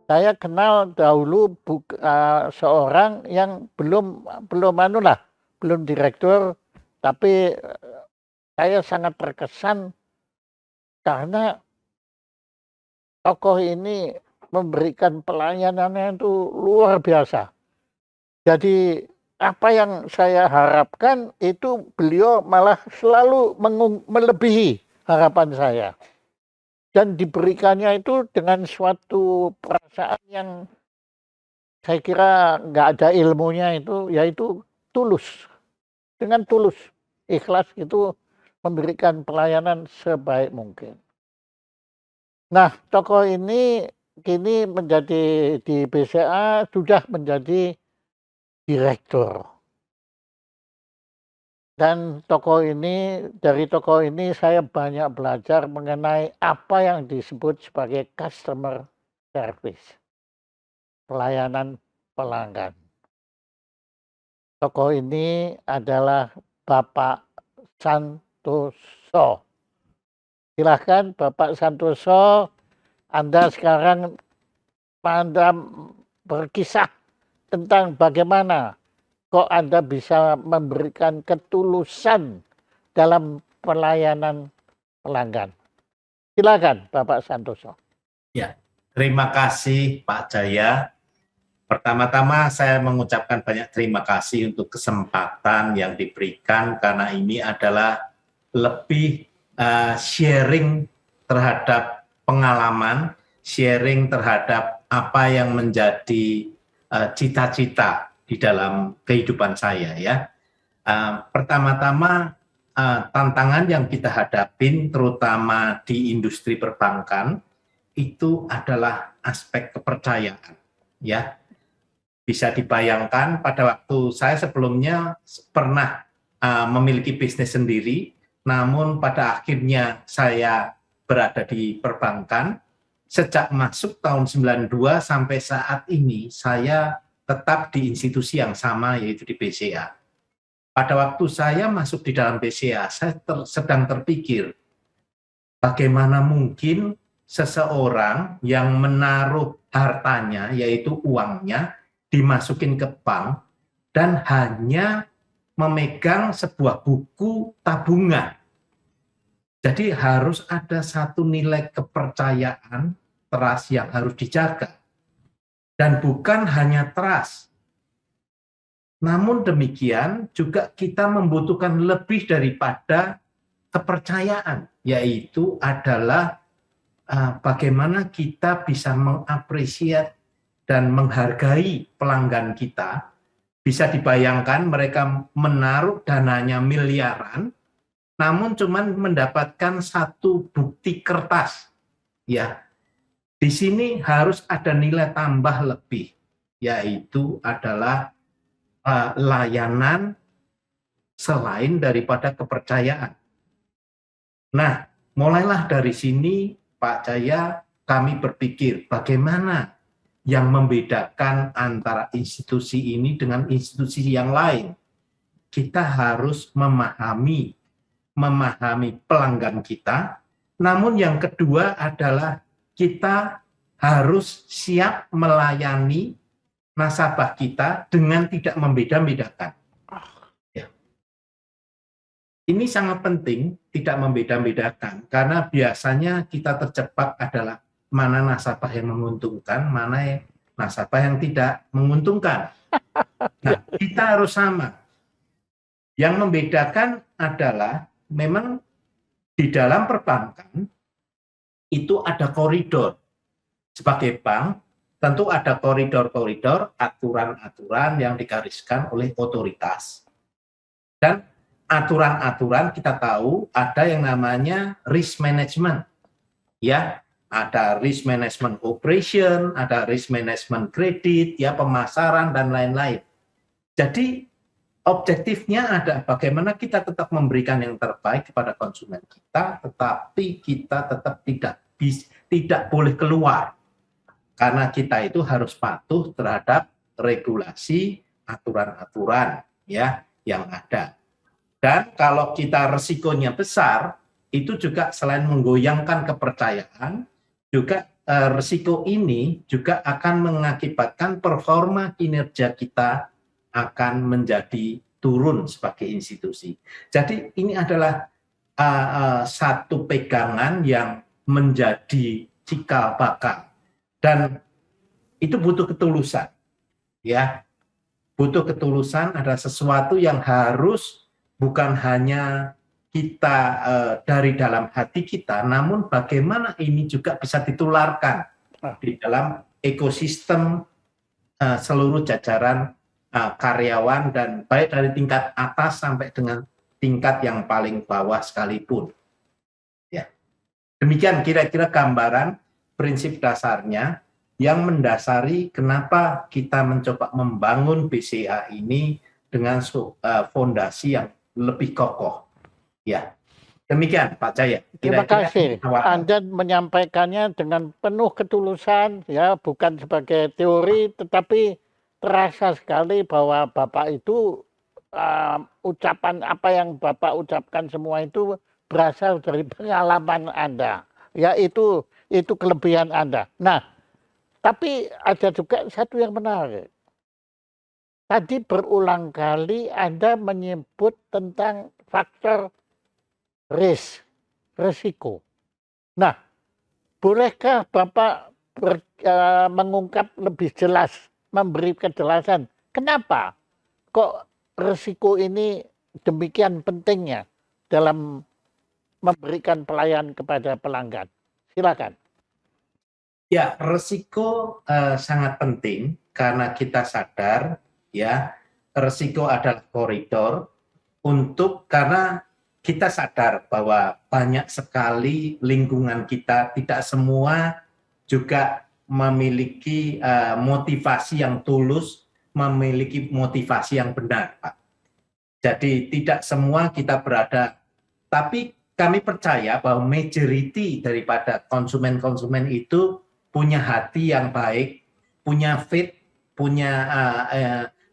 Saya kenal dahulu seorang yang belum direktur, tapi saya sangat terkesan karena tokoh ini memberikan pelayanannya itu luar biasa. Jadi apa yang saya harapkan itu beliau malah selalu melebihi harapan saya. Dan diberikannya itu dengan suatu perasaan yang saya kira nggak ada ilmunya itu, yaitu tulus. Dengan tulus, ikhlas itu memberikan pelayanan sebaik mungkin. Nah, tokoh ini kini menjadi di BCA sudah menjadi direktur. Dan dari tokoh ini saya banyak belajar mengenai apa yang disebut sebagai customer service, pelayanan pelanggan. Tokoh ini adalah Bapak Santoso. Silahkan Bapak Santoso, Anda sekarang berkisah tentang bagaimana kok Anda bisa memberikan ketulusan dalam pelayanan pelanggan. Silakan Bapak Santoso. Ya, terima kasih Pak Jaya. Pertama-tama saya mengucapkan banyak terima kasih untuk kesempatan yang diberikan karena ini adalah lebih sharing terhadap pengalaman, sharing terhadap apa yang menjadi cita-cita di dalam kehidupan saya ya. Pertama-tama tantangan yang kita hadapin terutama di industri perbankan itu adalah aspek kepercayaan ya. Bisa dibayangkan pada waktu saya sebelumnya pernah memiliki bisnis sendiri, namun pada akhirnya saya berada di perbankan. Sejak masuk tahun 92 sampai saat ini saya tetap di institusi yang sama yaitu di BCA. Pada waktu saya masuk di dalam BCA, saya sedang terpikir bagaimana mungkin seseorang yang menaruh hartanya yaitu uangnya dimasukin ke bank dan hanya memegang sebuah buku tabungan. Jadi harus ada satu nilai kepercayaan, trust yang harus dijaga. Dan bukan hanya trust. Namun demikian juga kita membutuhkan lebih daripada kepercayaan, yaitu adalah bagaimana kita bisa mengapresiasi dan menghargai pelanggan kita. Bisa dibayangkan mereka menaruh dananya miliaran, namun cuman mendapatkan satu bukti kertas. Ya, di sini harus ada nilai tambah lebih, yaitu adalah layanan selain daripada kepercayaan. Nah, mulailah dari sini Pak Jaya, kami berpikir bagaimana yang membedakan antara institusi ini dengan institusi yang lain. Kita harus memahami pelanggan kita, namun yang kedua adalah kita harus siap melayani nasabah kita dengan tidak membeda-bedakan. Ya. Ini sangat penting, tidak membeda-bedakan, karena biasanya kita terjebak adalah mana nasabah yang menguntungkan, mana nasabah yang tidak menguntungkan. Nah, kita harus sama. Yang membedakan adalah memang di dalam perbankan itu ada koridor. Sebagai bank, tentu ada koridor-koridor, aturan-aturan yang digariskan oleh otoritas. Dan aturan-aturan kita tahu ada yang namanya risk management. Ya, ada risk management operation, ada risk management kredit, ya pemasaran dan lain-lain. Jadi objektifnya ada bagaimana kita tetap memberikan yang terbaik kepada konsumen kita, tetapi kita tetap tidak boleh keluar karena kita itu harus patuh terhadap regulasi, aturan-aturan ya yang ada. Dan kalau kita resikonya besar, itu juga selain menggoyangkan kepercayaan, juga risiko ini juga akan mengakibatkan performa kinerja kita akan menjadi turun sebagai institusi. Jadi ini adalah satu pegangan yang menjadi cikal bakal, dan itu butuh ketulusan, ya. Butuh ketulusan, ada sesuatu yang harus bukan hanya kita dari dalam hati kita, namun bagaimana ini juga bisa ditularkan di dalam ekosistem seluruh jajaran karyawan, dan baik dari tingkat atas sampai dengan tingkat yang paling bawah sekalipun. Ya. Demikian kira-kira gambaran prinsip dasarnya yang mendasari kenapa kita mencoba membangun BCA ini dengan fondasi yang lebih kokoh. Ya, demikian Pak Jaya. Terima kasih. Anda menyampaikannya dengan penuh ketulusan, ya, bukan sebagai teori, tetapi terasa sekali bahwa Bapak itu ucapan apa yang Bapak ucapkan semua itu berasal dari pengalaman Anda. Ya, itu kelebihan Anda. Nah, tapi ada juga satu yang menarik. Tadi berulang kali Anda menyebut tentang faktor risiko. Nah, bolehkah Bapak mengungkap lebih jelas, memberi kejelasan, kenapa kok risiko ini demikian pentingnya dalam memberikan pelayanan kepada pelanggan? Silakan. Ya, risiko sangat penting karena kita sadar, ya, risiko adalah koridor karena kita sadar bahwa banyak sekali lingkungan kita tidak semua juga memiliki motivasi yang tulus, memiliki motivasi yang benar, Pak. Jadi tidak semua kita berada, tapi kami percaya bahwa majority daripada konsumen-konsumen itu punya hati yang baik, punya faith, punya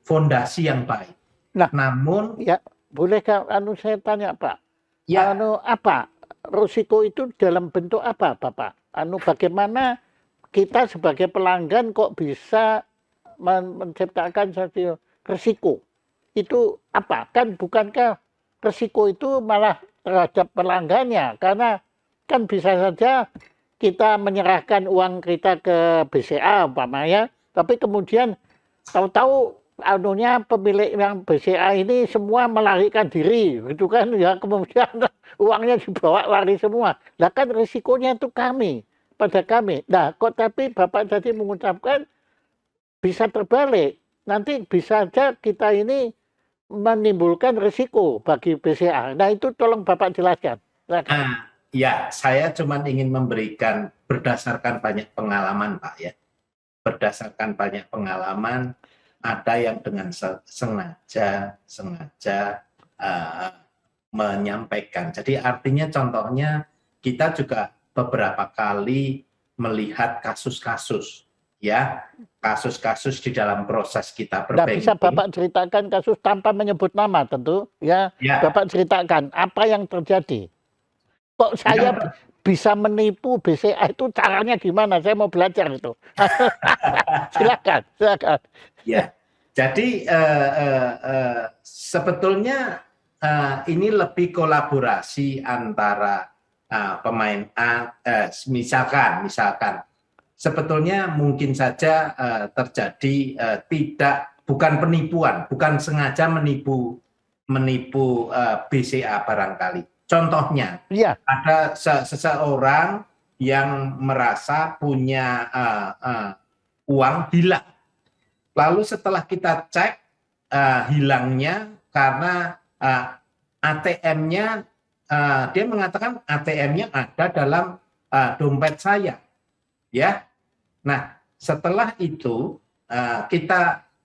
fondasi yang baik. Nah, namun ya, bolehkah saya tanya Pak? Ya. Apa risiko itu dalam bentuk apa, Bapak? Bagaimana kita sebagai pelanggan kok bisa menciptakan satu risiko? Itu apa? Kan bukankah risiko itu malah terhadap pelanggannya? Karena kan bisa saja kita menyerahkan uang kita ke BCA umpamanya, tapi kemudian tahu-tahu pemilik yang BCA ini semua melarikan diri, gitu kan, ya, kemudian uangnya dibawa lari semua. Nah, kan risikonya itu pada kami. Nah, kok tapi Bapak tadi mengucapkan bisa terbalik. Nanti bisa saja kita ini menimbulkan risiko bagi BCA. Nah, itu tolong Bapak jelaskan. Ya, saya cuma ingin memberikan berdasarkan banyak pengalaman, Pak, ya. Berdasarkan banyak pengalaman, ada yang dengan sengaja menyampaikan. Jadi artinya contohnya kita juga beberapa kali melihat kasus-kasus, ya, kasus-kasus di dalam proses kita berbanking. Bisa Bapak ceritakan kasus tanpa menyebut nama tentu, ya. Bapak ceritakan apa yang terjadi. Kok saya bisa menipu BCA itu caranya gimana? Saya mau belajar itu. Silakan. Ya, jadi sebetulnya ini lebih kolaborasi antara pemain A, misalkan sebetulnya mungkin saja terjadi bukan penipuan, bukan sengaja menipu BCA barangkali. Contohnya, ya, ada seseorang yang merasa punya uang hilang. Lalu setelah kita cek hilangnya karena ATM-nya, dia mengatakan ATM-nya ada dalam dompet saya. Ya, nah setelah itu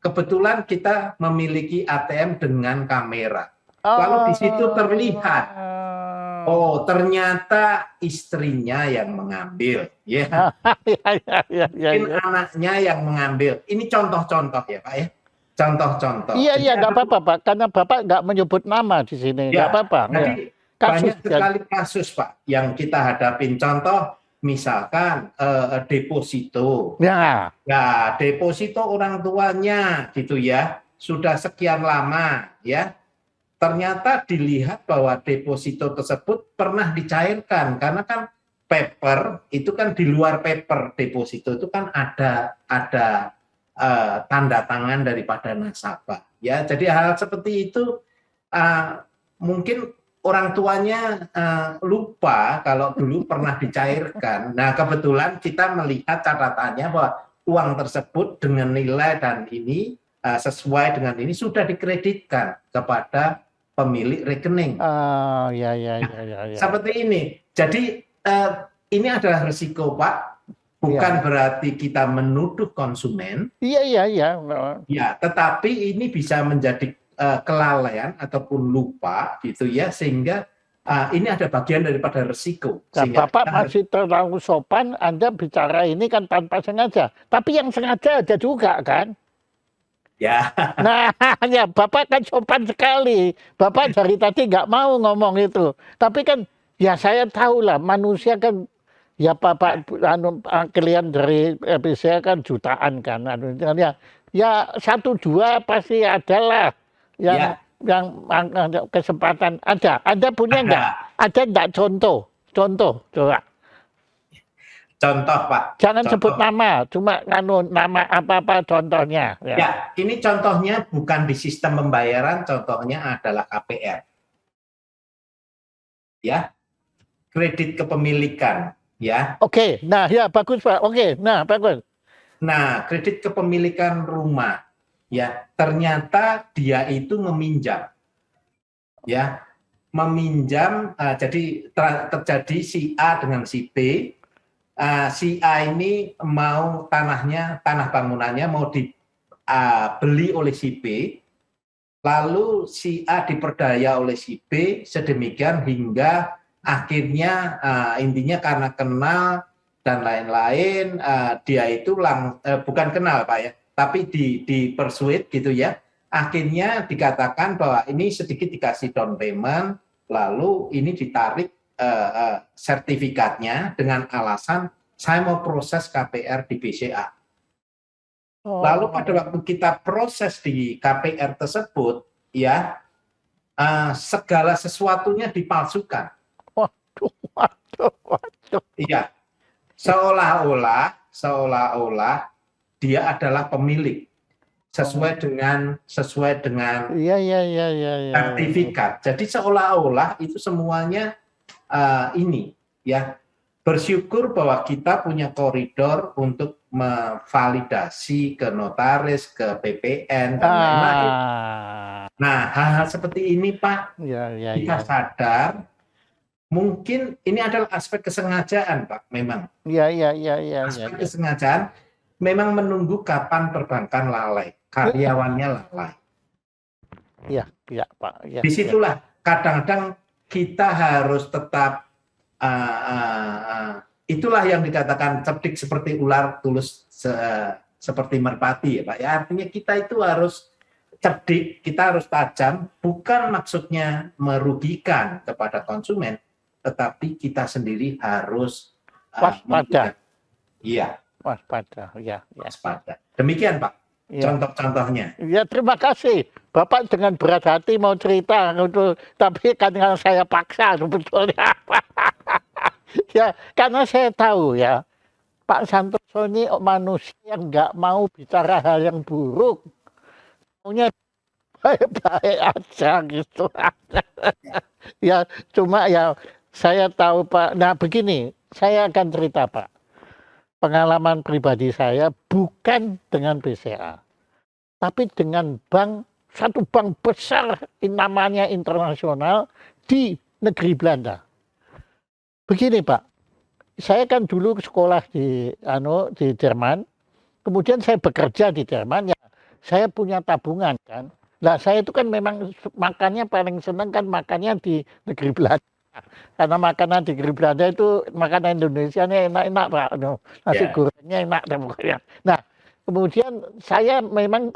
kebetulan kita memiliki ATM dengan kamera. Lalu di situ terlihat. Oh, ternyata istrinya yang mengambil, ya. Mungkin anaknya yang mengambil. Ini contoh-contoh ya, Pak, ya. Contoh-contoh. Iya, nggak apa-apa, Pak. Karena Bapak nggak menyebut nama di sini, nggak apa-apa. Jadi banyak sekali kasus, Pak, yang kita hadapin. Contoh, misalkan deposito. Ya. Ya, deposito orang tuanya gitu ya, sudah sekian lama ya. Ternyata dilihat bahwa deposito tersebut pernah dicairkan karena kan paper itu kan di luar paper deposito itu kan ada tanda tangan daripada nasabah ya. Jadi hal seperti itu mungkin orang tuanya lupa kalau dulu pernah dicairkan. Nah, kebetulan kita melihat catatannya bahwa uang tersebut dengan nilai dan ini sesuai dengan ini sudah dikreditkan kepada pemilik rekening. Ya. Seperti ini. Jadi ini adalah risiko, Pak. Bukan berarti kita menuduh konsumen. Iya. Ya, tetapi ini bisa menjadi kelalaian ataupun lupa gitu ya, sehingga ini ada bagian daripada risiko. Nah, Bapak masih terlalu sopan, Anda bicara ini kan tanpa sengaja. Tapi yang sengaja ada juga kan? Ya. Nah, ya Bapak kan sopan sekali. Bapak dari tadi nggak mau ngomong itu. Tapi kan, ya saya tahu lah manusia kan, ya Bapak kalian dari PCA kan jutaan kan. Ya 1-2 pasti adalah yang kesempatan ada. Anda punya nggak? Ada nggak contoh? Coba. Contoh, Pak. Jangan sebut nama, cuma nama apa-apa contohnya. Ya, ini contohnya bukan di sistem pembayaran, contohnya adalah KPR. Ya, kredit kepemilikan. Ya. Oke, nah ya bagus Pak. Oke, nah bagus. Nah, kredit kepemilikan rumah, ya ternyata dia itu meminjam. Ya, meminjam, jadi terjadi si A dengan si B. Si A ini mau tanah bangunannya mau dibeli oleh si B, lalu si A diperdaya oleh si B sedemikian hingga akhirnya intinya karena kenal dan lain-lain, dia itu bukan kenal Pak ya, tapi dipersuade gitu ya, akhirnya dikatakan bahwa ini sedikit dikasih down payment, lalu ini ditarik sertifikatnya dengan alasan saya mau proses KPR di BCA. Lalu pada waktu kita proses di KPR tersebut, ya segala sesuatunya dipalsukan. Waduh. Iya, seolah-olah dia adalah pemilik sesuai dengan sertifikat. Jadi seolah-olah itu semuanya ini ya, bersyukur bahwa kita punya koridor untuk memvalidasi ke notaris, ke BPN dan lain-lain. Nah, hal-hal seperti ini Pak, kita sadar mungkin ini adalah aspek kesengajaan Pak, memang. Aspek kesengajaan memang menunggu kapan perbankan lalai, karyawannya lalai. Iya Pak. Disitulah kadang-kadang kita harus tetap itulah yang dikatakan cerdik seperti ular, tulus seperti merpati ya Pak. Ya, artinya kita itu harus cerdik, kita harus tajam, bukan maksudnya merugikan kepada konsumen, tetapi kita sendiri harus waspada. Iya. Waspada, ya. Waspada. Demikian Pak. Contoh-contohnya. Ya terima kasih. Bapak dengan berat hati mau cerita, tapi karena saya paksa sebetulnya. Ya karena saya tahu ya, Pak Santoso ini manusia yang nggak mau bicara hal yang buruk, maunya baik-baik aja gitu. Ya cuma ya saya tahu Pak. Nah begini, saya akan cerita Pak. Pengalaman pribadi saya bukan dengan BCA, tapi dengan satu bank besar namanya internasional di negeri Belanda. Begini Pak, saya kan dulu sekolah di Jerman, kemudian saya bekerja di Jerman, ya saya punya tabungan kan. Nah saya itu kan memang makannya paling senang kan makannya di negeri Belanda. Karena makanan di negeri Belanda itu makanan Indonesia ini enak-enak Pak, nasi gorengnya enak pokoknya. Nah kemudian saya memang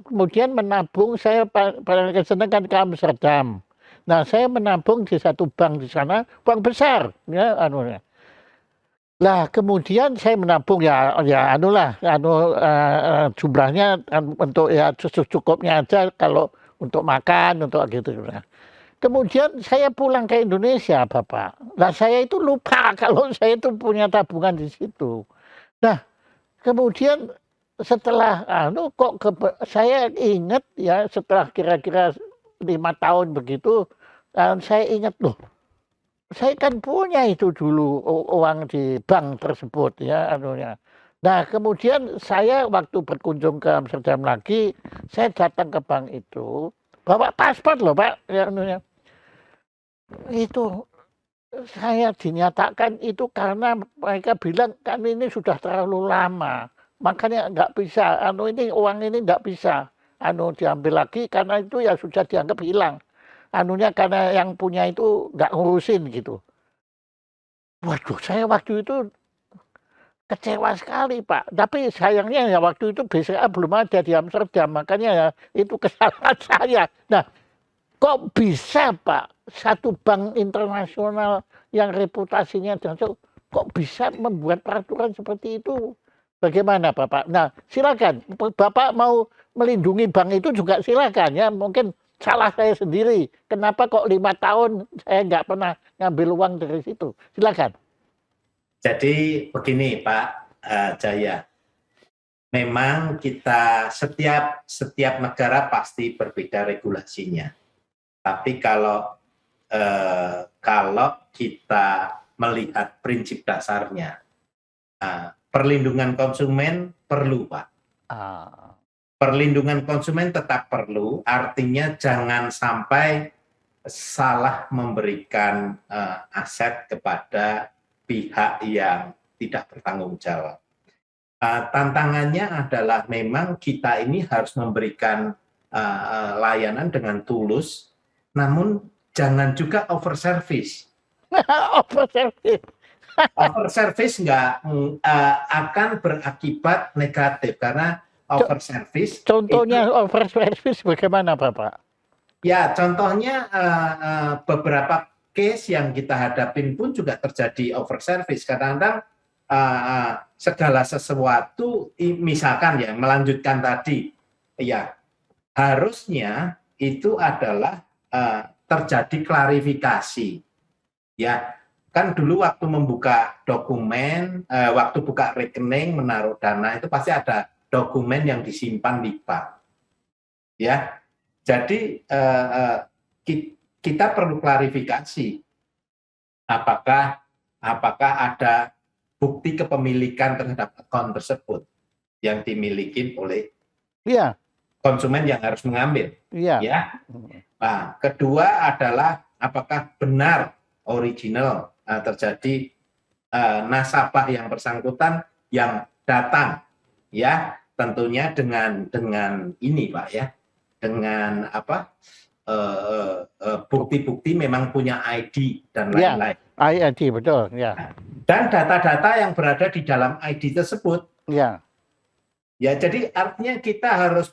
menabung, saya paling senang kan ke Amsterdam. Nah saya menabung di satu bank di sana, bank besar ya Lah kemudian saya menabung ya anulah jumlahnya untuk ya secukupnya aja kalau untuk makan untuk gitu. Nah, kemudian saya pulang ke Indonesia Bapak. Lah saya itu lupa kalau saya itu punya tabungan di situ. Nah, kemudian setelah kok saya ingat ya setelah kira-kira 5 tahun begitu, saya ingat loh, saya kan punya itu dulu uang di bank tersebut ya anunya. Nah, kemudian saya waktu berkunjung ke Amsterdam lagi, saya datang ke bank itu, bawa paspor loh Pak, ya anunya. Itu saya dinyatakan itu karena mereka bilang kan ini sudah terlalu lama, makanya nggak bisa, ini uang ini nggak bisa diambil lagi karena itu ya sudah dianggap hilang. Anunya karena yang punya itu nggak ngurusin gitu. Waduh, saya waktu itu kecewa sekali Pak. Tapi sayangnya ya waktu itu BCA belum ada di Amsterdam, makanya ya itu kesalahan saya. Nah, kok bisa Pak, satu bank internasional yang reputasinya jancuk, kok bisa membuat peraturan seperti itu? Bagaimana Bapak? Nah, silakan. Bapak mau melindungi bank itu juga silakan ya. Mungkin salah saya sendiri. Kenapa kok 5 tahun saya nggak pernah ngambil uang dari situ? Silakan. Jadi begini Pak Jaya, memang kita setiap negara pasti berbeda regulasinya. Tapi kalau kita melihat prinsip dasarnya, perlindungan konsumen perlu Pak. Perlindungan konsumen tetap perlu, artinya jangan sampai salah memberikan aset kepada pihak yang tidak bertanggung jawab. Tantangannya adalah memang kita ini harus memberikan layanan dengan tulus, namun jangan juga over service. Over service. Over service akan berakibat negatif karena over service. Contohnya over service bagaimana Bapak? Ya, contohnya beberapa case yang kita hadapin pun juga terjadi over service. Kadang-kadang segala sesuatu, misalkan ya melanjutkan tadi, ya harusnya itu adalah terjadi klarifikasi. Ya, kan dulu waktu membuka dokumen, waktu buka rekening, menaruh dana itu pasti ada dokumen yang disimpan di bank. Ya, jadi kita perlu klarifikasi apakah ada bukti kepemilikan terhadap akun tersebut yang dimiliki oleh konsumen yang harus mengambil. Ya. Nah, kedua adalah apakah benar original terjadi nasabah yang bersangkutan yang datang, ya tentunya dengan ini Pak ya, dengan bukti-bukti memang punya ID dan lain-lain. Ya, ID betul, ya. Dan data-data yang berada di dalam ID tersebut. Ya. Ya, jadi artinya kita harus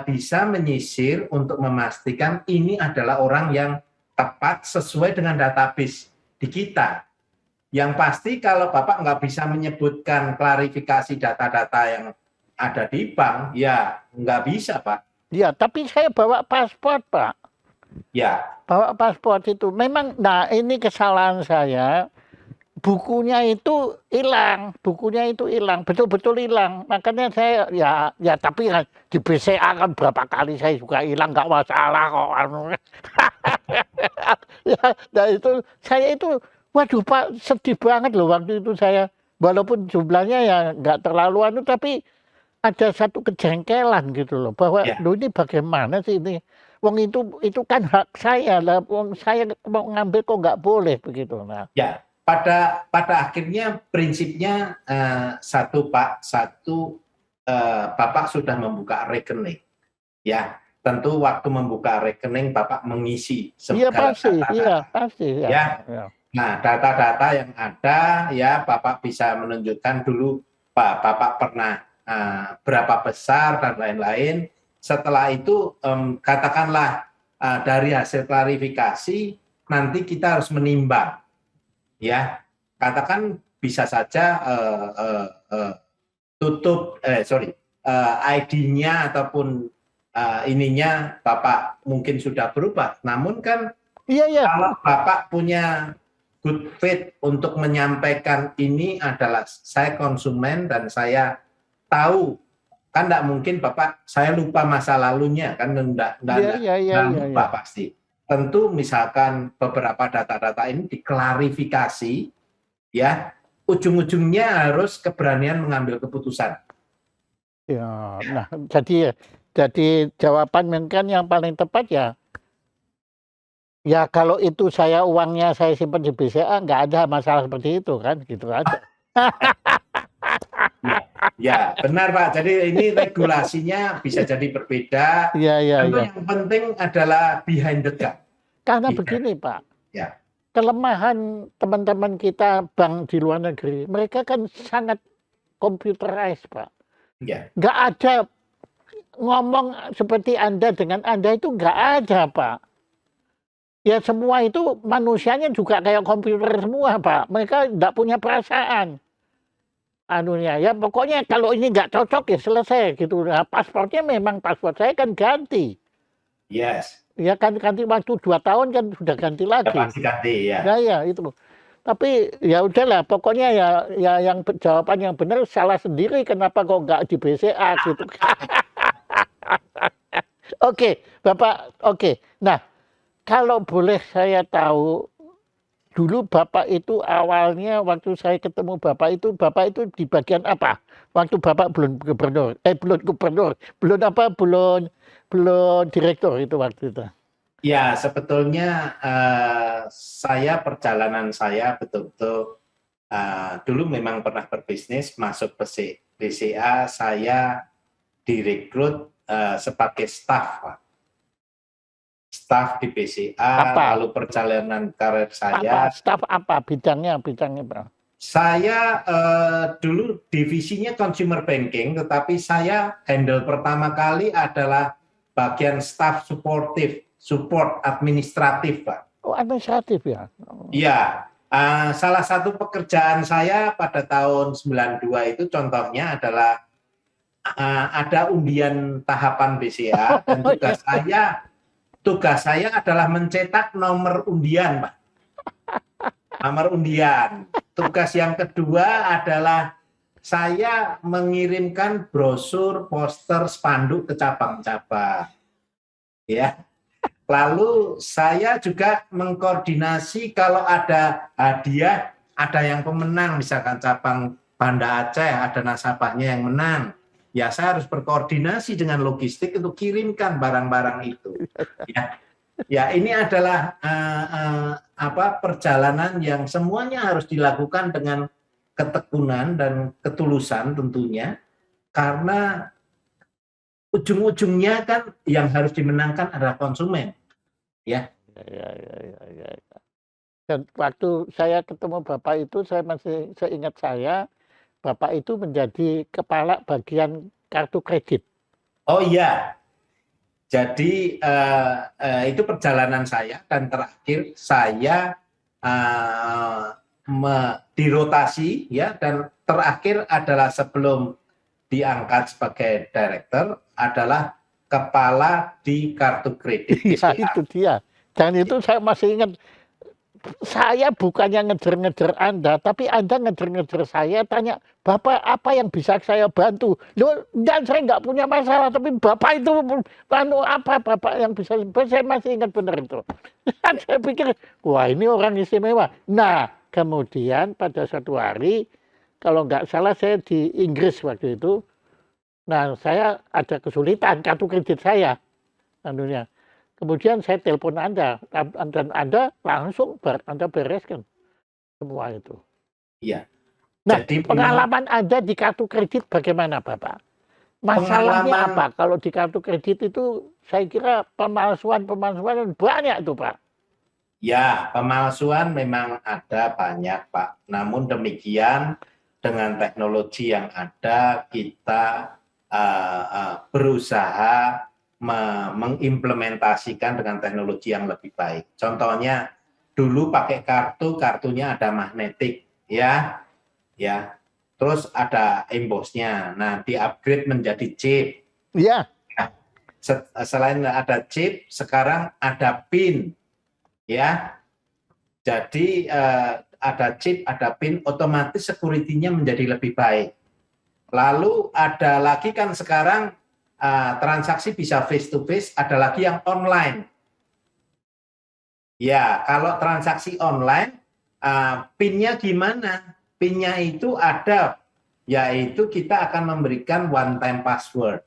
bisa menyisir untuk memastikan ini adalah orang yang tepat sesuai dengan database di kita. Yang pasti kalau Bapak nggak bisa menyebutkan klarifikasi data-data yang ada di bank, ya nggak bisa Pak. Ya, tapi saya bawa paspor Pak. Ya. Bawa paspor itu. Memang, nah ini kesalahan saya. Bukunya itu hilang, betul-betul hilang. Makanya saya ya tapi di BCA kan berapa kali saya juga hilang, nggak masalah kok. Ya, nah itu saya itu, waduh Pak, sedih banget loh waktu itu saya. Walaupun jumlahnya ya nggak terlalu tapi ada satu kejengkelan gitu loh, bahwa loh ini bagaimana sih ini? Wong itu kan hak saya lah, wong saya mau ngambil kok nggak boleh begitu. Nah. Ya. Pada akhirnya prinsipnya satu Pak, Bapak sudah membuka rekening, ya tentu waktu membuka rekening Bapak mengisi segala data-data. Iya pasti. Ya. Nah data-data yang ada ya Bapak bisa menunjukkan dulu Bapak pernah berapa besar dan lain-lain. Setelah itu katakanlah dari hasil klarifikasi nanti kita harus menimbang. Ya, katakan bisa saja ID-nya ataupun ininya Bapak mungkin sudah berubah. Namun kan Iya, iya. kalau Bapak punya good faith untuk menyampaikan ini adalah saya konsumen dan saya tahu, kan tidak mungkin Bapak saya lupa masa lalunya, kan Iya, iya, iya, iya, lupa iya. pasti. Tentu misalkan beberapa data-data ini diklarifikasi, ya ujung-ujungnya harus keberanian mengambil keputusan. Ya, nah jadi jawaban mungkin yang paling tepat ya kalau itu uangnya saya simpan di BCA nggak ada masalah seperti itu kan, gitu aja. Ya, benar Pak. Jadi ini regulasinya bisa jadi berbeda. Iya, iya, Tentu iya. yang penting adalah behind the gun. Karena Iya. begini Pak, Ya, kelemahan teman-teman kita bank di luar negeri, mereka kan sangat computerized Pak. ya, Nggak ada ngomong seperti Anda dengan Anda itu nggak ada Pak. Ya semua itu manusianya juga kayak komputer semua Pak. Mereka nggak punya perasaan. Anunya ya pokoknya kalau ini nggak cocok ya selesai gitu. Nah, paspornya memang paspor saya kan ganti. yes. Ya kan ganti waktu 2 tahun kan sudah ganti Ya, lagi. pasti ganti ya. Nah ya itu. Tapi ya udahlah pokoknya ya yang jawaban yang benar salah sendiri kenapa kok nggak di BCA gitu. Oke, Bapak. Oke. Nah, kalau boleh saya tahu dulu Bapak itu awalnya waktu saya ketemu Bapak itu di bagian apa? Waktu Bapak belum gubernur, belum gubernur, belum direktur itu waktu itu. Ya, sebetulnya perjalanan saya betul-betul dulu memang pernah berbisnis, masuk BCA, saya direkrut sebagai staf, Pak. Staf di BCA, Apa? lalu perjalanan karir Apa? saya. Staf apa? Bidangnya Pak? Saya dulu divisinya consumer banking, tetapi saya handle pertama kali adalah bagian staff support administratif, Pak. Oh, administratif ya? Iya, salah satu pekerjaan saya pada tahun 92 itu contohnya adalah ada undian tahapan BCA dan Oh, iya. tugas saya adalah mencetak nomor undian, Pak. Nomor undian. Tugas yang kedua adalah saya mengirimkan brosur, poster, spanduk ke cabang-cabang. Ya. Lalu saya juga mengkoordinasi kalau ada hadiah, ada yang pemenang, misalkan cabang Banda Aceh ada nasabahnya yang menang. Ya saya harus berkoordinasi dengan logistik untuk kirimkan barang-barang itu. Ya ini adalah perjalanan yang semuanya harus dilakukan dengan ketekunan dan ketulusan tentunya, karena ujung-ujungnya kan yang harus dimenangkan adalah konsumen. Ya. Ya. Dan waktu saya ketemu Bapak itu saya masih seingat Bapak itu menjadi kepala bagian kartu kredit. Oh iya. Jadi itu perjalanan saya dan terakhir saya dirotasi ya, dan terakhir adalah sebelum diangkat sebagai director adalah kepala di kartu kredit. Iya itu dia. Dan itu saya masih ingat, saya bukannya ngejar-ngejar Anda, tapi Anda ngejar-ngejar saya, tanya, Bapak apa yang bisa saya bantu? Loh, dan saya nggak punya masalah, tapi Bapak itu, apa Bapak yang bisa, saya masih ingat benar itu. Saya pikir, wah ini orang istimewa. Nah, kemudian pada suatu hari, kalau nggak salah saya di Inggris waktu itu, nah saya ada kesulitan kartu kredit saya, anunya. Kemudian saya telepon Anda, dan Anda langsung Anda bereskan semua itu. Iya. Nah, Jadi pengalaman Anda di kartu kredit bagaimana, Bapak? Masalahnya apa? Kalau di kartu kredit itu saya kira pemalsuan banyak itu, Pak. Ya, pemalsuan memang ada banyak, Pak. Namun demikian, dengan teknologi yang ada, kita berusaha mengimplementasikan dengan teknologi yang lebih baik. Contohnya, dulu pakai kartunya ada magnetik, ya. ya. Terus ada embossnya. Nah, di-upgrade menjadi chip. Iya. Selain ada chip, sekarang ada pin, ya. Jadi ada chip, ada pin, otomatis security-nya menjadi lebih baik. Lalu ada lagi kan sekarang transaksi bisa face to face, ada lagi yang online. Ya, kalau transaksi online, PIN-nya gimana? PIN-nya itu ada, yaitu kita akan memberikan one time password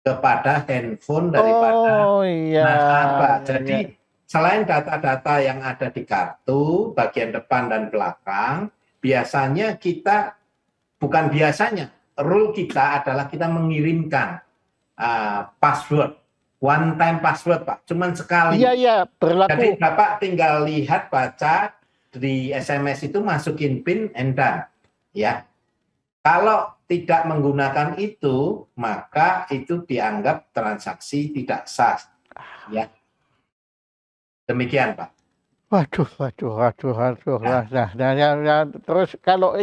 kepada handphone daripada iya. nasabah. Iya. Jadi selain data-data yang ada di kartu, bagian depan dan belakang, biasanya kita, bukan biasanya, rule kita adalah kita mengirimkan password, one time password, Pak, cuman sekali. Iya, berlaku. Jadi Bapak tinggal lihat, baca di SMS itu, masukin PIN and done, ya. Kalau tidak menggunakan itu, maka itu dianggap transaksi tidak sah, ya. Demikian, Pak. Waduh. Nah, terus kalau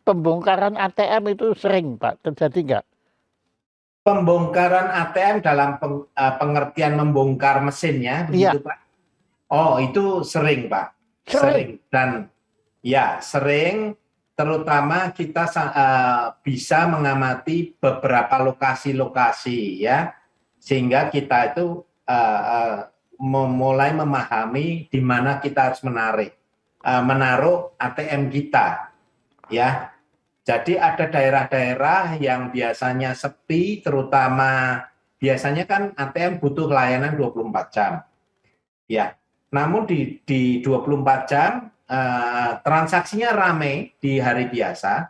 pembongkaran ATM itu sering, Pak, terjadi nggak? Pembongkaran ATM dalam pengertian membongkar mesinnya, begitu, Pak? Oh, itu sering, Pak. Sering. Dan ya, sering, terutama kita bisa mengamati beberapa lokasi-lokasi, ya, sehingga kita itu mulai memahami di mana kita harus menaruh ATM kita, ya. Jadi ada daerah-daerah yang biasanya sepi, terutama biasanya kan ATM butuh layanan 24 jam, ya. Namun di 24 jam transaksinya ramai di hari biasa,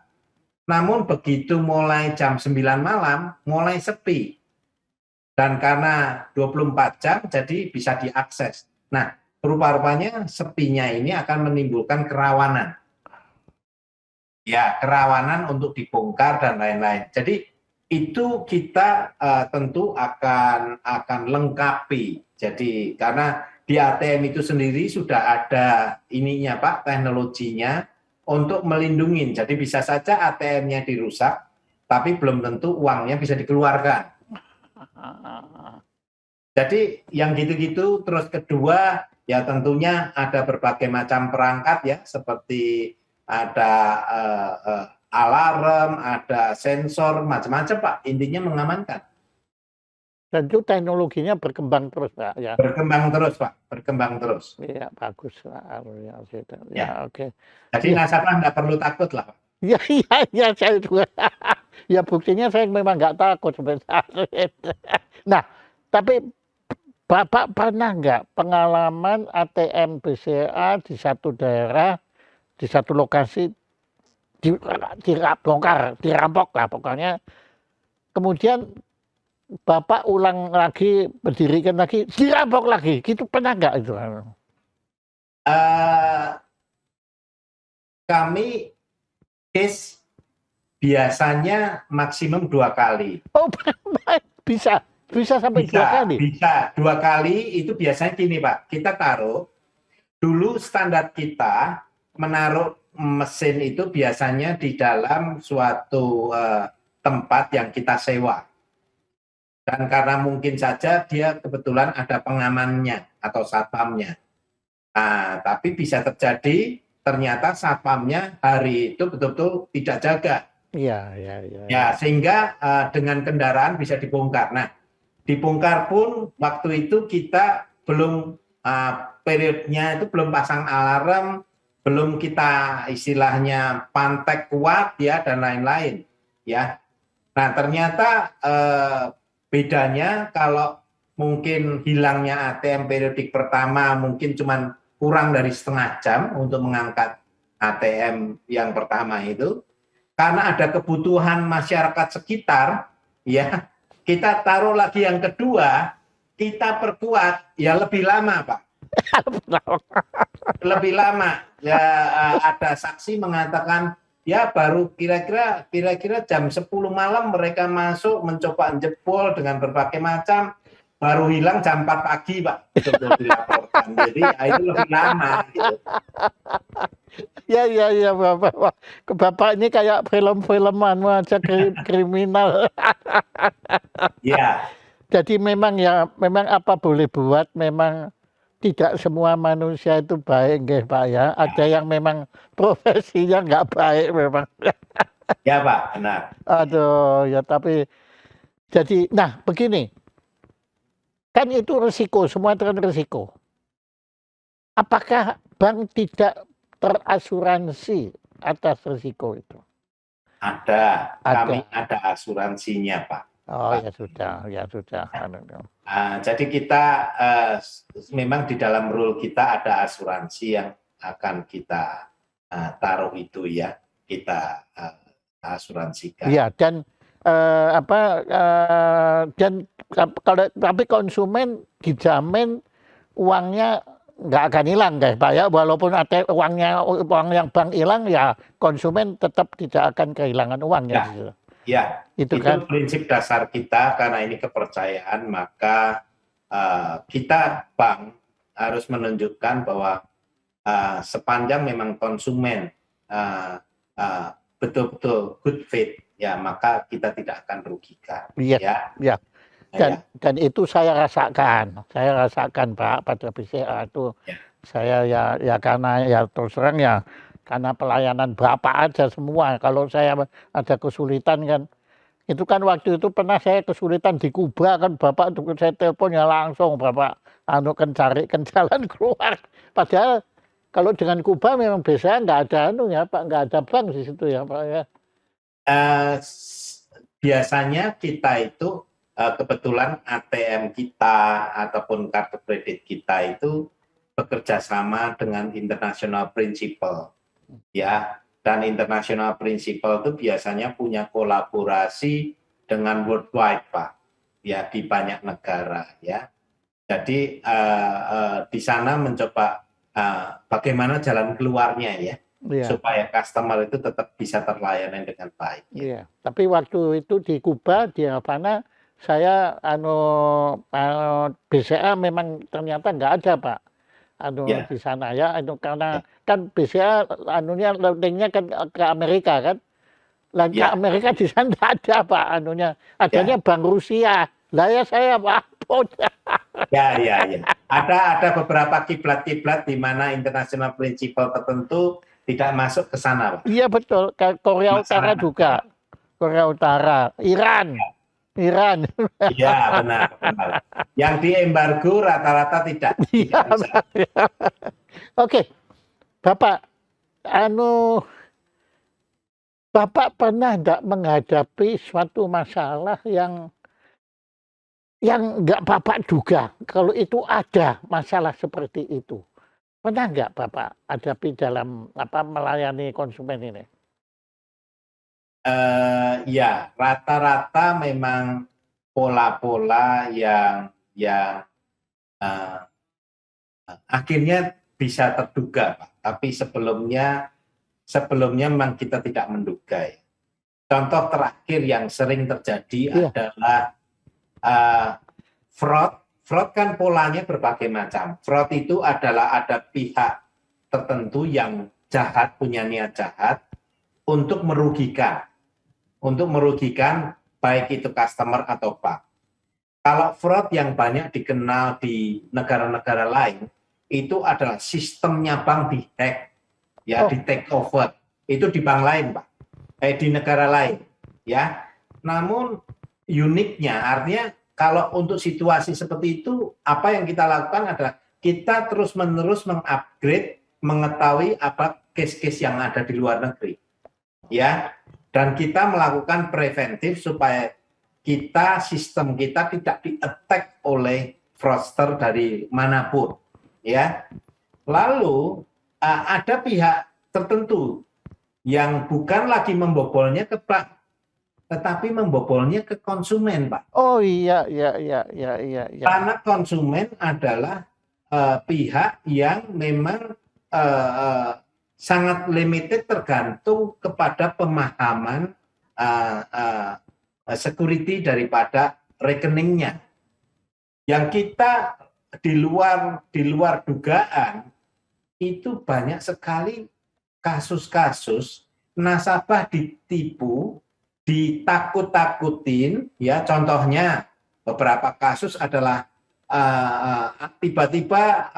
namun begitu mulai jam 9 malam mulai sepi. Dan karena 24 jam jadi bisa diakses. Nah, rupa-rupanya sepinya ini akan menimbulkan kerawanan. Ya, kerawanan untuk dibongkar dan lain-lain. Jadi itu kita tentu akan lengkapi. Jadi karena di ATM itu sendiri sudah ada ininya, Pak, teknologinya untuk melindungi. Jadi bisa saja ATM-nya dirusak, tapi belum tentu uangnya bisa dikeluarkan. Jadi yang gitu-gitu. Terus kedua, ya tentunya ada berbagai macam perangkat, ya, seperti ada alarm, ada sensor, macam-macam, Pak. Intinya mengamankan. Dan itu teknologinya berkembang terus, Pak, ya. Berkembang terus, Pak. Berkembang terus. Iya, bagus, Pak. Ya. Oke. Jadi nasabah nggak perlu takut lah, Pak. Iya, saya juga. Ya buktinya saya memang nggak takut sebenarnya. Nah, tapi Bapak pernah nggak pengalaman ATM BCA di satu daerah, di satu lokasi dirampok lah pokoknya. Kemudian Bapak ulang lagi, berdirikan lagi, dirampok lagi, gitu pernah nggak itu? Kami case biasanya maksimum 2 kali. Oh, bisa sampai 2 kali? Bisa, 2 kali itu biasanya gini, Pak. Kita taruh, dulu standar kita menaruh mesin itu biasanya di dalam suatu tempat yang kita sewa. Dan karena mungkin saja dia kebetulan ada pengamannya atau satpamnya. Nah, tapi bisa terjadi ternyata satpamnya hari itu betul-betul tidak jaga. Iya. Ya, sehingga dengan kendaraan bisa dibongkar. Nah, dibongkar pun waktu itu kita belum periodenya itu belum pasang alarm, belum kita istilahnya pantek kuat, ya, dan lain-lain, ya. Nah, ternyata bedanya kalau mungkin hilangnya ATM periodik pertama mungkin cuma kurang dari setengah jam untuk mengangkat ATM yang pertama itu, karena ada kebutuhan masyarakat sekitar, ya, kita taruh lagi yang kedua, kita perkuat, ya lebih lama, Pak. Lebih lama. Ya, ada saksi mengatakan, ya baru kira-kira jam 10 malam mereka masuk mencoba jebol dengan berbagai macam, baru hilang jam 4 pagi, Pak, untuk dilaporkan. Jadi itu lebih lama, gitu. Ya, Bapak. Wah, ke Bapak ini kayak film-filman aja kriminal. Ya, Jadi memang apa boleh buat, memang tidak semua manusia itu baik, nggih, Pak, ya. Ada ya, yang memang profesinya nggak baik memang. ya Pak, benar. Aduh, ya tapi jadi nah begini, kan itu resiko, semua itu kan resiko. Apakah bank tidak terasuransi atas risiko itu? Ada, kami Ada. ada asuransinya Pak. Oh Pak. ya sudah. Jadi kita memang di dalam rule kita ada asuransi yang akan kita taruh itu ya, kita asuransikan. Iya dan dan kalau tapi konsumen dijamin uangnya nggak akan hilang guys Pak ya, walaupun ada uang yang bank hilang ya konsumen tetap tidak akan kehilangan uangnya Ya, gitu. ya, Itu itu kan prinsip dasar kita karena ini kepercayaan, maka kita bank harus menunjukkan bahwa sepanjang memang konsumen betul-betul good faith, ya maka kita tidak akan rugikan. iya Ya, ya ya, dan itu saya rasakan Pak pada BCA itu ya, saya ya karena ya terus terang ya karena pelayanan Bapak aja semua kalau saya ada kesulitan kan. Itu kan waktu itu pernah saya kesulitan di Kuba kan Bapak untuk saya telepon ya langsung Bapak kan carikan jalan keluar. Padahal kalau dengan Kuba memang biasanya nggak ada ya Pak, nggak ada bank di situ ya Pak ya. biasanya kita itu kebetulan ATM kita ataupun kartu kredit kita itu bekerja sama dengan international principal, ya. Dan international principal itu biasanya punya kolaborasi dengan worldwide, Pak, ya, di banyak negara, ya. Jadi di sana mencoba bagaimana jalan keluarnya, ya, Iya, supaya customer itu tetap bisa terlayani dengan baik. Ya. iya. Tapi waktu itu di Kuba, di Havana, saya BCA memang ternyata nggak ada Pak. Ya, Di sana ya, ya, karena kan BCA loadingnya kan ke Amerika kan. Lah ke ya, Amerika di sana nggak ada Pak adanya ya, Bank Rusia. Lah ya saya Pak. ya. Ada beberapa kiblat-kiblat di mana international principle tertentu tidak masuk ke sana, Pak. Iya betul, Korea Utara Melaksanakan juga. Korea Utara, Iran. Iya, benar, benar. Yang diembargo rata-rata tidak Iya. bisa. Oke, Bapak, Bapak pernah enggak menghadapi suatu masalah yang enggak Bapak duga kalau itu ada masalah seperti itu? Pernah enggak Bapak hadapi dalam melayani konsumen ini? Ya, rata-rata memang pola-pola yang eh, akhirnya bisa terduga, Pak. Tapi sebelumnya memang kita tidak menduga. Ya. Contoh terakhir yang sering terjadi Iya, adalah fraud. Fraud kan polanya berbagai macam. Fraud itu adalah ada pihak tertentu yang jahat, punya niat jahat untuk merugikan. Untuk merugikan baik itu customer atau bank. Kalau fraud yang banyak dikenal di negara-negara lain, itu adalah sistemnya bank dihack, ya, oh di take over. Itu di bank lain, Pak. Di negara lain, ya. Namun uniknya, artinya kalau untuk situasi seperti itu, apa yang kita lakukan adalah kita terus-menerus mengupgrade, mengetahui apa case-case yang ada di luar negeri, ya. Dan kita melakukan preventif supaya sistem kita tidak di-attack oleh fraudster dari manapun, ya. Lalu ada pihak tertentu yang bukan lagi membobolnya ke bank, tetapi membobolnya ke konsumen, Pak. oh iya. Karena konsumen adalah pihak yang memang sangat limited tergantung kepada pemahaman security daripada rekeningnya. Yang kita di luar dugaan itu banyak sekali kasus-kasus nasabah ditipu, ditakut-takutin, ya contohnya beberapa kasus adalah tiba-tiba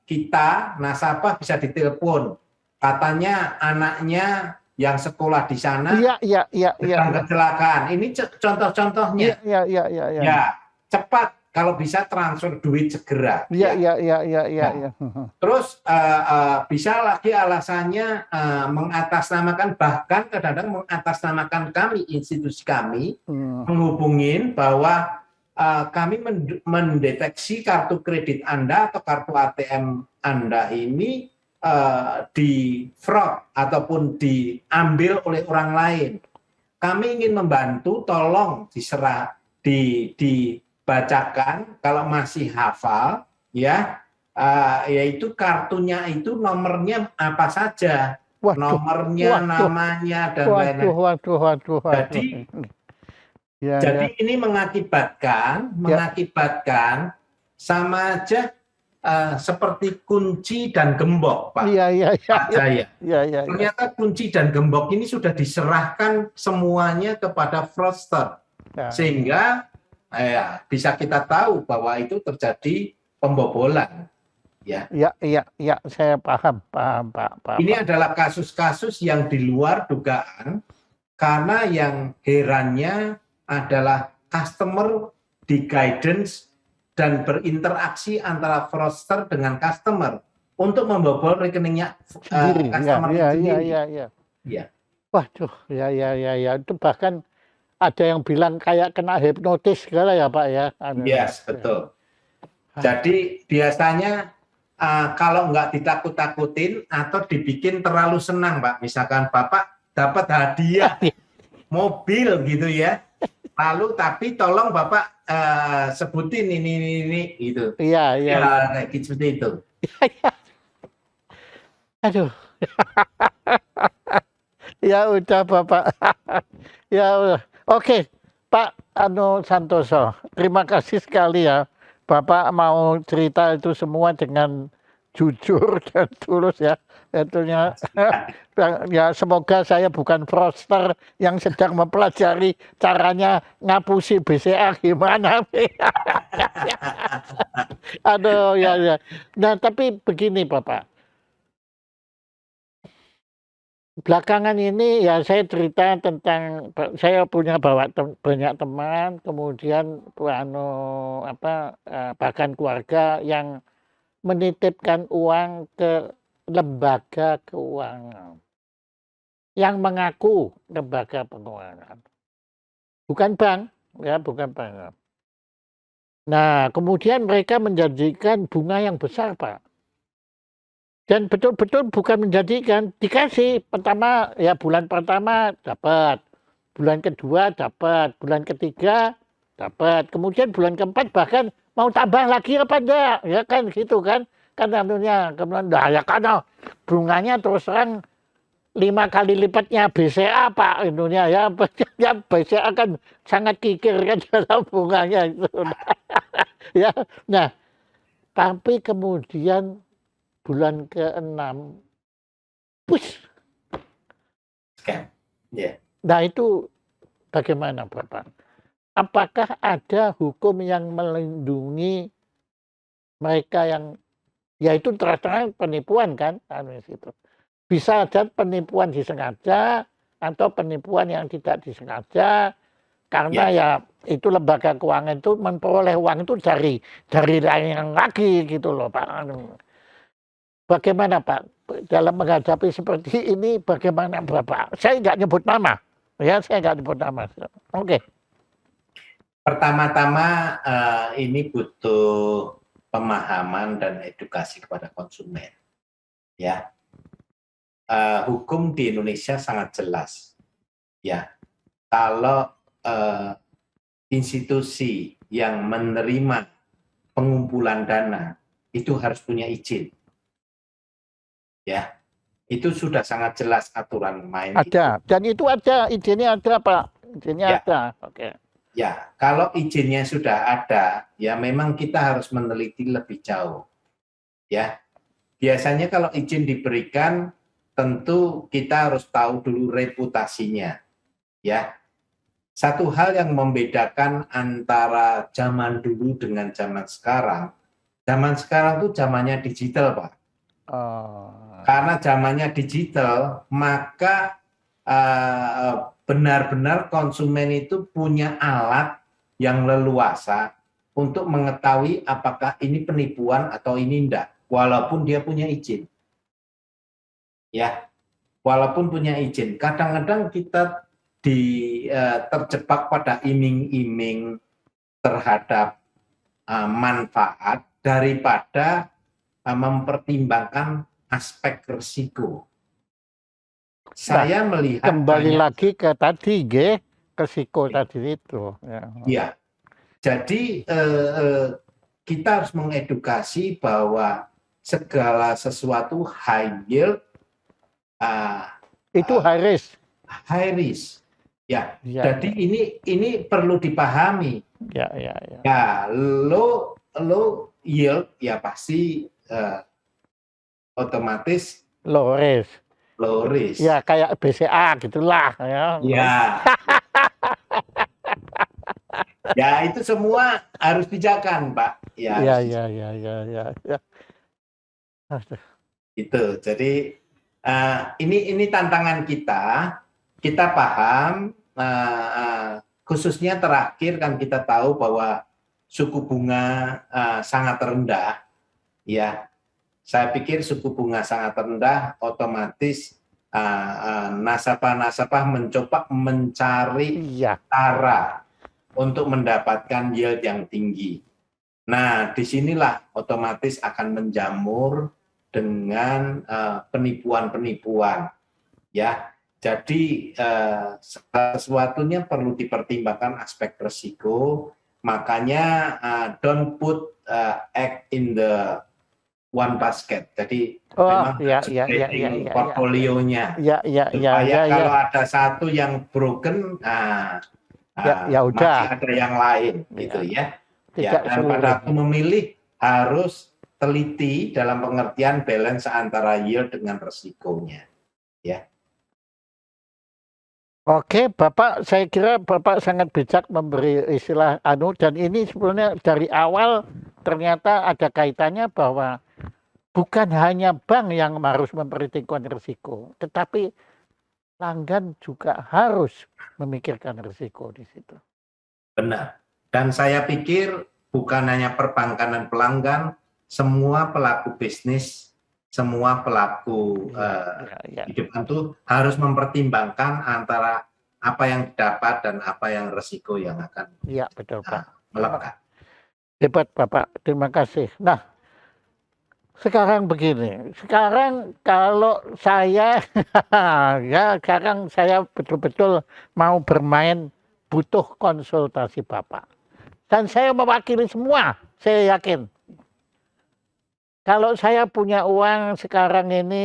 kita nasabah bisa ditelepon, katanya anaknya yang sekolah di sana Iya. sedang kecelakaan. Ini contoh-contohnya. Iya. Ya, cepat kalau bisa transfer duit segera. Iya. Nah, terus bisa lagi alasannya mengatasnamakan, bahkan kadang-kadang mengatasnamakan kami, institusi kami, menghubungin bahwa kami mendeteksi kartu kredit Anda atau kartu ATM Anda ini di fraud ataupun diambil oleh orang lain. Kami ingin membantu, tolong dibacakan kalau masih hafal, ya, yaitu kartunya itu nomornya apa saja, nomornya, namanya, dan lain-lain. Waduh. Jadi ini mengakibatkan sama aja seperti kunci dan gembok, Pak. Pak Jaya. Ternyata kunci dan gembok ini sudah diserahkan semuanya kepada fraudster, sehingga bisa kita tahu bahwa itu terjadi pembobolan. Iya, saya paham, Pak. Ini adalah kasus-kasus yang di luar dugaan, karena yang herannya adalah customer di guidance dan berinteraksi antara fraudster dengan customer untuk membobol rekeningnya customer sendiri. Iya. Waduh, ya. Itu bahkan ada yang bilang kayak kena hipnotis segala ya, Pak ya. Yes, betul. Jadi biasanya kalau nggak ditakut-takutin atau dibikin terlalu senang, Pak. Misalkan Bapak dapat hadiah mobil gitu ya. Lalu tapi tolong Bapak sebutin ini gitu. Iya. Kayak gitu, seperti itu. Aduh. Ya udah Bapak. Ya udah. Oke, Pak Santoso. Terima kasih sekali ya. Bapak mau cerita itu semua dengan jujur dan tulus ya. Tentunya ya semoga saya bukan fraudster yang sedang mempelajari caranya ngapusi BCA gimana. Aduh ya. Nah tapi begini Bapak. Belakangan ini ya saya cerita tentang saya punya banyak teman, kemudian bahkan keluarga yang menitipkan uang ke lembaga keuangan yang mengaku lembaga keuangan, bukan bank. Nah, kemudian mereka menjanjikan bunga yang besar, Pak. Dan betul-betul bukan menjanjikan, dikasih bulan pertama dapat, bulan kedua dapat, bulan ketiga dapat, kemudian bulan keempat bahkan mau tambah lagi apa enggak, ya kan gitu kan kemudian ya karena bunganya terus terang 5 kali lipatnya BCA Pak Indonesia ya BCA kan sangat kikir kan dalam bunganya itu. Ya, nah tapi kemudian bulan ke-6 push. Nah itu bagaimana Bapak? Apakah ada hukum yang melindungi mereka yang yaitu terang-terangan penipuan kan? Bisa ada penipuan disengaja atau penipuan yang tidak disengaja karena ya itu lembaga keuangan itu memperoleh uang itu dari lain lagi gitu loh Pak. Bagaimana Pak dalam menghadapi seperti ini? Bagaimana Bapak? Saya nggak nyebut nama, ya saya nggak nyebut nama. Oke. Pertama-tama ini butuh pemahaman dan edukasi kepada konsumen. Ya, hukum di Indonesia sangat jelas. Ya, kalau institusi yang menerima pengumpulan dana itu harus punya izin. Ya, itu sudah sangat jelas aturan main. Ada, dan itu ada izinnya ada Pak, izinnya ada. Oke. Ya, kalau izinnya sudah ada, ya memang kita harus meneliti lebih jauh. Ya, biasanya kalau izin diberikan tentu kita harus tahu dulu reputasinya, ya. Satu hal yang membedakan antara zaman dulu dengan zaman sekarang tuh zamannya digital, Pak. Oh, Karena zamannya digital, maka benar-benar konsumen itu punya alat yang leluasa untuk mengetahui apakah ini penipuan atau ini enggak, walaupun dia punya izin. Ya, walaupun punya izin. Kadang-kadang kita terjebak pada iming-iming terhadap manfaat daripada mempertimbangkan aspek risiko. Saya melihat kembali banyak, lagi ke tadi, risiko tadi itu. Ya. ya. Jadi kita harus mengedukasi bahwa segala sesuatu high yield, Itu high risk. high risk. Ya, Ya, jadi ini perlu dipahami. ya. Ya, low yield ya pasti otomatis Low risk. low risk. Ya, kayak BCA gitulah. Ya. Ya. Ya, itu semua harus dijaga, Pak. Ya, Ya. Aduh. Itu. Jadi ini tantangan kita. Kita paham, khususnya terakhir kan kita tahu bahwa suku bunga sangat rendah. Ya, saya pikir suku bunga sangat rendah, otomatis nasabah-nasabah mencoba mencari cara untuk mendapatkan yield yang tinggi. Nah, disinilah otomatis akan menjamur dengan penipuan-penipuan, ya. Jadi sesuatunya perlu dipertimbangkan aspek risiko. Makanya don't put egg in the one basket. Jadi memang spreading portfolionya. Supaya kalau ada satu yang broken, udah. masih ada yang lain, gitu ya. Ya, dan pada waktu memilih harus teliti dalam pengertian balance antara yield dengan resikonya, ya. Oke, Bapak, saya kira Bapak sangat bijak memberi istilah dan ini sebenarnya dari awal ternyata ada kaitannya bahwa bukan hanya bank yang harus memperhitungkan risiko, tetapi pelanggan juga harus memikirkan risiko di situ. Benar. Dan saya pikir bukan hanya perbankan dan pelanggan, semua pelaku bisnis, semua pelaku hidup itu harus mempertimbangkan antara apa yang didapat dan apa yang resiko yang akan betul, Pak. melekat. Hebat, Bapak. Terima kasih. Nah, sekarang begini. Sekarang kalau saya sekarang saya betul-betul mau bermain, butuh konsultasi Bapak. Dan saya mewakili semua, saya yakin. Kalau saya punya uang sekarang ini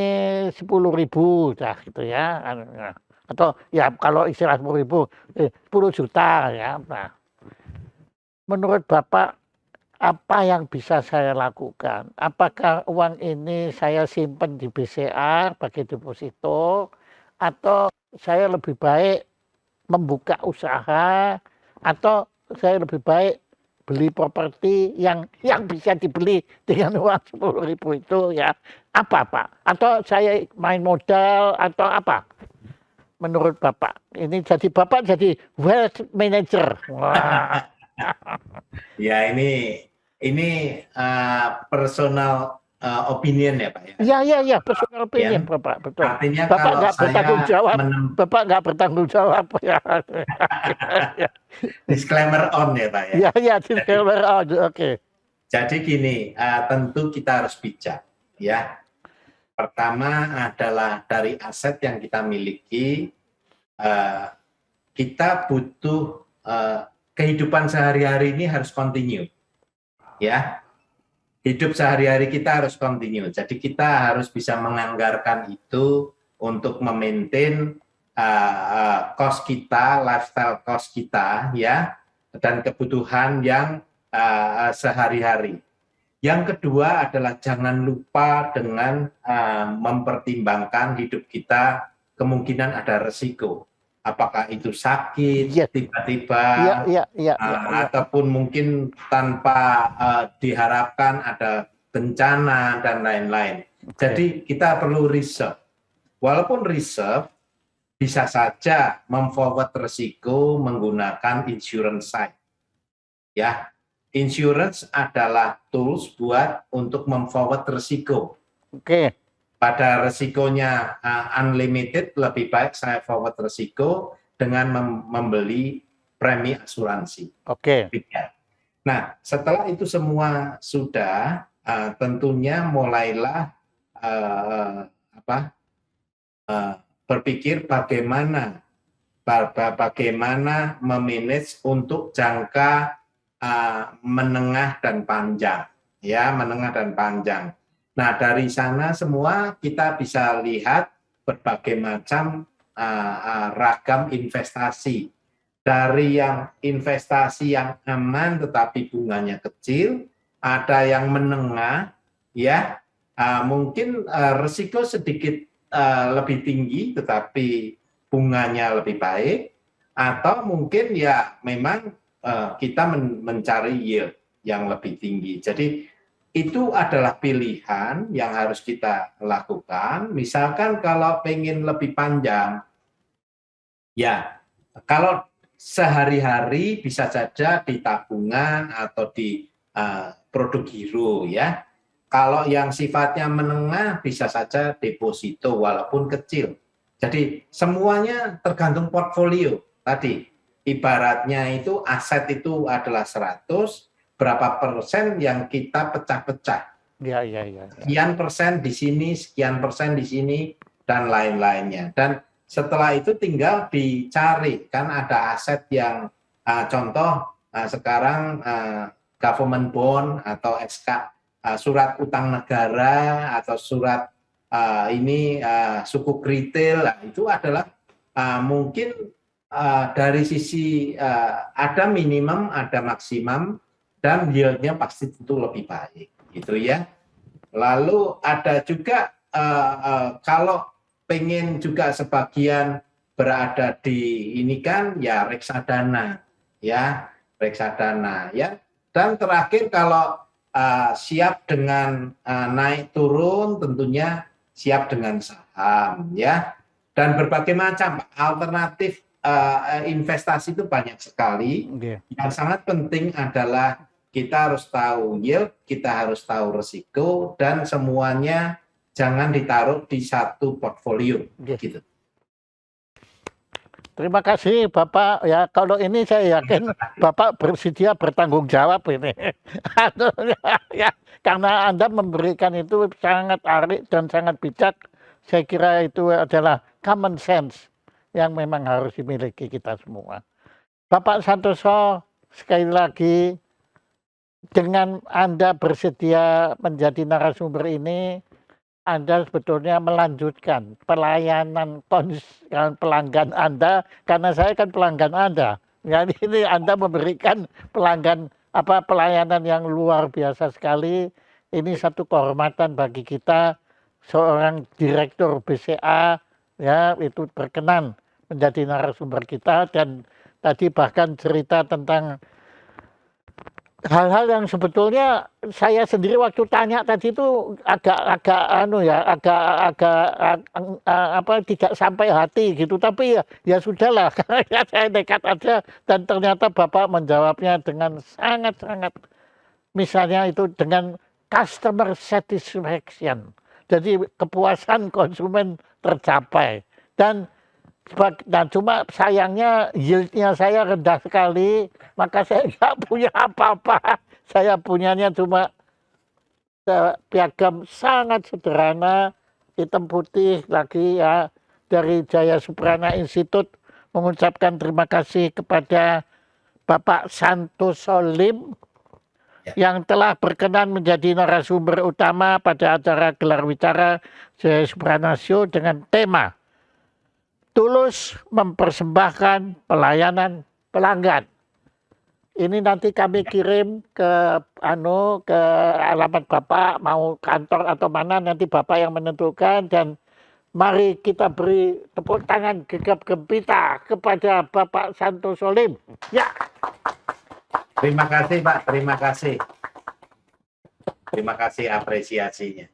10.000, gitu ya. Atau ya kalau istilah 10.000, 10 juta ya. Nah, menurut Bapak, apa yang bisa saya lakukan? Apakah uang ini saya simpan di BCA sebagai deposito, atau saya lebih baik membuka usaha, atau saya lebih baik beli properti yang bisa dibeli dengan uang 10.000 itu ya, apa Pak? Atau saya main modal atau apa? Menurut Bapak, ini jadi Bapak jadi wealth manager. Wah. Ya, ini personal opinion ya Pak ya. Iya, personal opinion Bapak, betul. Artinya Bapak kalau nggak bertanggung jawab, Bapak nggak bertanggung jawab ya. Disclaimer on ya Pak ya. Iya, disclaimer on, oke. Jadi gini, tentu kita harus bijak ya. Pertama adalah dari aset yang kita miliki, kita butuh kehidupan sehari-hari ini harus continue, ya. Hidup sehari-hari kita harus continue. Jadi kita harus bisa menganggarkan itu untuk memaintain cost kita, lifestyle cost kita, ya, dan kebutuhan yang sehari-hari. Yang kedua adalah jangan lupa dengan mempertimbangkan hidup kita, kemungkinan ada resiko. Apakah itu sakit Iya, tiba-tiba, iya, iya, iya, iya, iya. ataupun mungkin tanpa diharapkan ada bencana dan lain-lain. Oke. Jadi kita perlu reserve. Walaupun reserve, bisa saja memforward resiko menggunakan insurance side. Ya, insurance adalah tools buat untuk memforward resiko. Oke. Pada resikonya unlimited, lebih baik saya forward resiko dengan membeli premi asuransi. Oke. Nah, setelah itu semua sudah, tentunya mulailah berpikir bagaimana memanage untuk jangka menengah dan panjang, ya, menengah dan panjang. Nah, dari sana semua kita bisa lihat berbagai macam ragam investasi. Dari yang investasi yang aman tetapi bunganya kecil, ada yang menengah, ya, mungkin risiko sedikit lebih tinggi tetapi bunganya lebih baik, atau mungkin ya memang kita mencari yield yang lebih tinggi. Jadi itu adalah pilihan yang harus kita lakukan. Misalkan kalau pengen lebih panjang, ya kalau sehari-hari bisa saja di tabungan atau di produk giro, ya. Kalau yang sifatnya menengah bisa saja deposito walaupun kecil. Jadi semuanya tergantung portfolio tadi. Ibaratnya itu aset itu adalah 100, berapa persen yang kita pecah-pecah. Iya, iya, iya. Sekian persen di sini, sekian persen di sini, dan lain-lainnya. Dan setelah itu tinggal dicari, kan ada aset yang contoh sekarang government bond atau SK, surat utang negara atau surat sukuk retail, itu adalah mungkin dari sisi ada minimum, ada maksimum, dan yieldnya pasti tentu lebih baik, gitu ya. Lalu ada juga kalau pengen juga sebagian berada di ini kan ya reksadana, ya reksadana, ya. Dan terakhir kalau siap dengan naik turun, tentunya siap dengan saham, ya. Dan berbagai macam alternatif investasi itu banyak sekali. Yang sangat penting adalah kita harus tahu yield, kita harus tahu risiko, dan semuanya jangan ditaruh di satu portfolio. Gitu. Terima kasih Bapak. Ya, kalau ini saya yakin Bapak bersedia bertanggung jawab ini. Ya, karena Anda memberikan itu sangat arif dan sangat bijak. Saya kira itu adalah common sense yang memang harus dimiliki kita semua. Bapak Santoso, sekali lagi, dengan Anda bersedia menjadi narasumber ini, Anda sebetulnya melanjutkan pelayanan pelanggan Anda, karena saya kan pelanggan Anda. Jadi ini Anda memberikan pelayanan yang luar biasa sekali. Ini satu kehormatan bagi kita, seorang direktur BCA, ya, itu berkenan menjadi narasumber kita, dan tadi bahkan cerita tentang hal-hal yang sebetulnya saya sendiri waktu tanya tadi itu agak tidak sampai hati gitu, tapi ya sudahlah, karena saya nekat aja, dan ternyata Bapak menjawabnya dengan sangat-sangat, misalnya itu dengan customer satisfaction, jadi kepuasan konsumen tercapai. Dan cuma sayangnya yieldnya saya rendah sekali, maka saya nggak punya apa-apa. Saya punyanya cuma piagam sangat sederhana, hitam putih lagi, ya, dari Jaya Suprana Institute, mengucapkan terima kasih kepada Bapak Santoso Lim yang telah berkenan menjadi narasumber utama pada acara gelar wicara Jaya Suprana Show dengan tema tulus mempersembahkan pelayanan pelanggan. Ini nanti kami kirim ke ke alamat Bapak, mau kantor atau mana nanti Bapak yang menentukan, dan mari kita beri tepuk tangan gegap gempita kepada Bapak Santo Solim. Ya. Terima kasih Pak, terima kasih. Terima kasih apresiasinya.